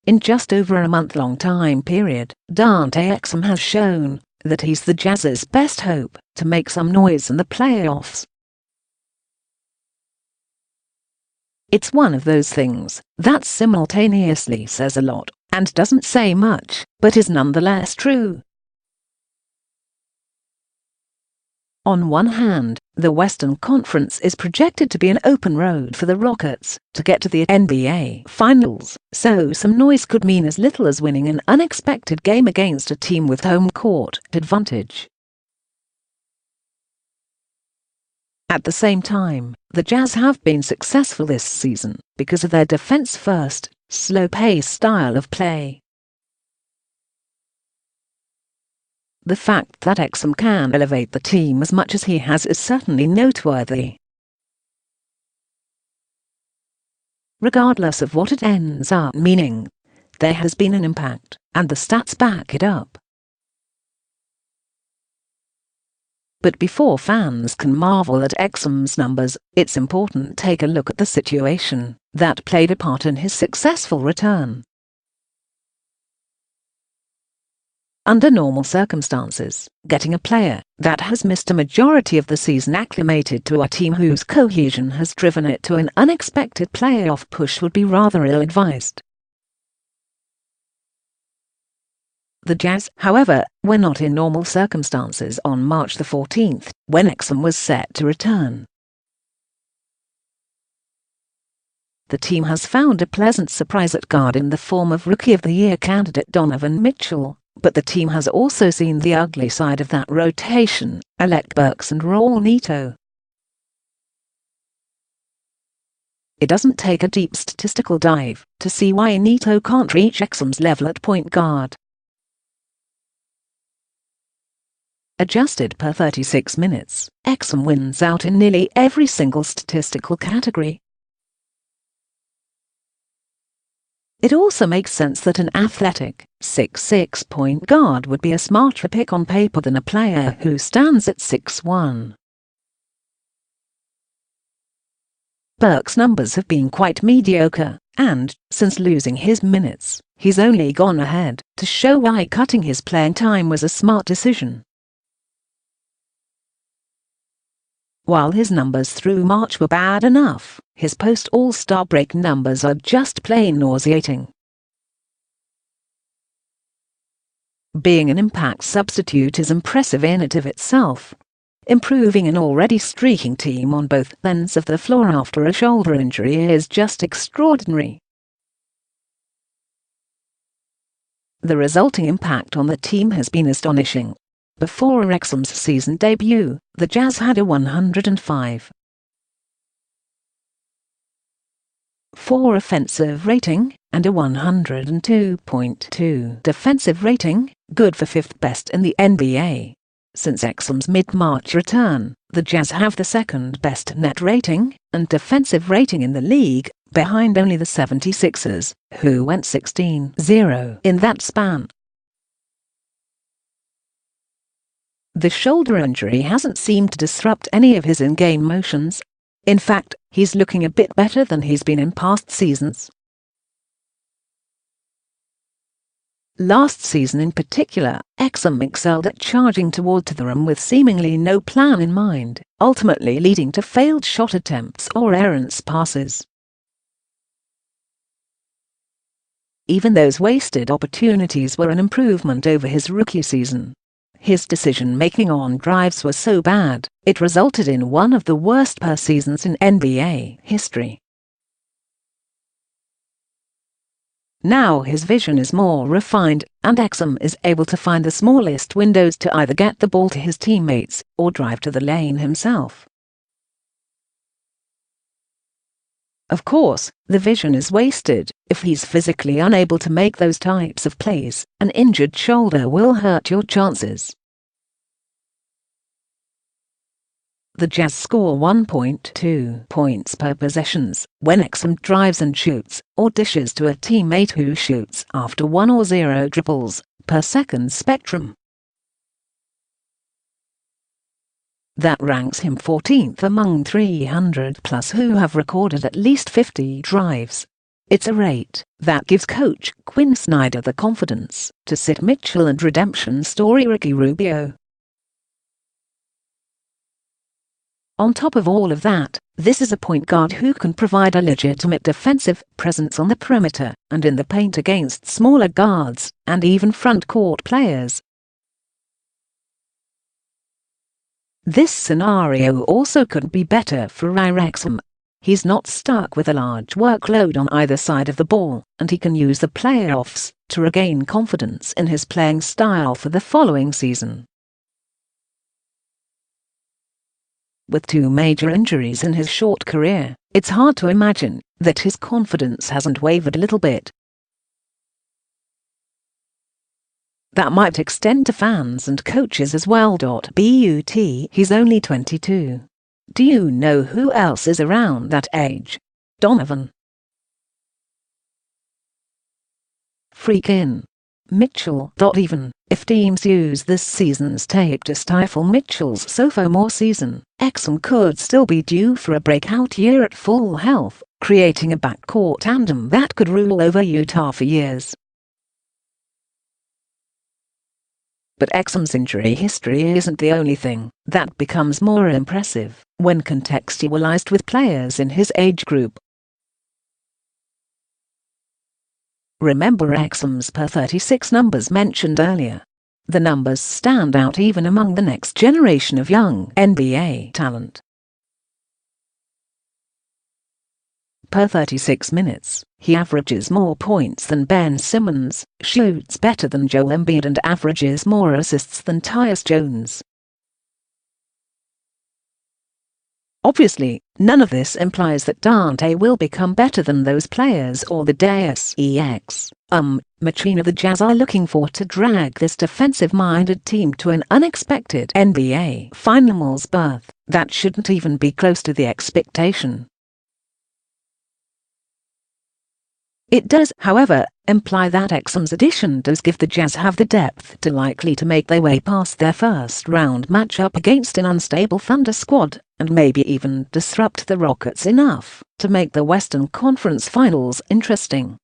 In just over a month-long time period, Dante Exum has shown that he's the Jazz's best hope to make some noise in the playoffs. It's one of those things that simultaneously says a lot and doesn't say much, but is nonetheless true. On one hand, the Western Conference is projected to be an open road for the Rockets to get to the NBA Finals, so some noise could mean as little as winning an unexpected game against a team with home court advantage. At the same time, the Jazz have been successful this season because of their defense-first, slow-paced style of play. The fact that Exum can elevate the team as much as he has is certainly noteworthy. Regardless of what it ends up meaning, there has been an impact, and the stats back it up. But before fans can marvel at Exum's numbers, it's important to take a look at the situation that played a part in his successful return. Under normal circumstances, getting a player that has missed a majority of the season acclimated to a team whose cohesion has driven it to an unexpected playoff push would be rather ill-advised. The Jazz, however, were not in normal circumstances on March the 14th, when Exum was set to return. The team has found a pleasant surprise at guard in the form of Rookie of the Year candidate Donovan Mitchell, but the team has also seen the ugly side of that rotation, Alec Burks and Raul Neto. It doesn't take a deep statistical dive to see why Neto can't reach Exum's level at point guard. Adjusted per 36 minutes, Exum wins out in nearly every single statistical category. It also makes sense that an athletic, 6'6" point guard would be a smarter pick on paper than a player who stands at 6'1". Burke's numbers have been quite mediocre, and, since losing his minutes, he's only gone ahead to show why cutting his playing time was a smart decision. While his numbers through March were bad enough, his post-All-Star break numbers are just plain nauseating. Being an impact substitute is impressive in and of itself. Improving an already streaking team on both ends of the floor after a shoulder injury is just extraordinary. The resulting impact on the team has been astonishing. Before Exum's season debut, the Jazz had a 105.4 offensive rating and a 102.2 defensive rating, good for fifth best in the NBA. Since Exum's mid-March return, the Jazz have the second best net rating and defensive rating in the league, behind only the 76ers, who went 16-0 in that span. The shoulder injury hasn't seemed to disrupt any of his in-game motions. In fact, he's looking a bit better than he's been in past seasons. Last season in particular, Exum excelled at charging toward the rim with seemingly no plan in mind, ultimately leading to failed shot attempts or errant passes. Even those wasted opportunities were an improvement over his rookie season. His decision-making on drives was so bad, it resulted in one of the worst per seasons in NBA history. Now his vision is more refined, and Exum is able to find the smallest windows to either get the ball to his teammates or drive to the lane himself. Of course, the vision is wasted if he's physically unable to make those types of plays. An injured shoulder will hurt your chances. The Jazz score 1.2 points per possessions when Exum drives and shoots, or dishes to a teammate who shoots after 1 or 0 dribbles per second spectrum. That ranks him 14th among 300+ who have recorded at least 50 drives. It's a rate that gives coach Quinn Snyder the confidence to sit Mitchell and redemption story Ricky Rubio. On top of all of that, this is a point guard who can provide a legitimate defensive presence on the perimeter and in the paint against smaller guards and even front-court players. This scenario also couldn't be better for Exum. He's not stuck with a large workload on either side of the ball, and he can use the playoffs to regain confidence in his playing style for the following season. With 2 major injuries in his short career, it's hard to imagine that his confidence hasn't wavered a little bit. That might extend to fans and coaches as well. But he's only 22. Do you know who else is around that age? Donovan. Freakin' Mitchell. Even if teams use this season's tape to stifle Mitchell's sophomore season, Exum could still be due for a breakout year at full health, creating a backcourt tandem that could rule over Utah for years. But Exum's injury history isn't the only thing that becomes more impressive when contextualized with players in his age group. Remember Exum's per 36 numbers mentioned earlier. The numbers stand out even among the next generation of young NBA talent. Per 36 minutes, he averages more points than Ben Simmons, shoots better than Joel Embiid and averages more assists than Tyus Jones. Obviously, none of this implies that Dante will become better than those players or the Dante Exum machine the Jazz are looking for to drag this defensive-minded team to an unexpected NBA Finals berth that shouldn't even be close to the expectation. It does, however, imply that Exum's addition does give the Jazz have the depth to likely to make their way past their first-round matchup against an unstable Thunder squad, and maybe even disrupt the Rockets enough to make the Western Conference Finals interesting.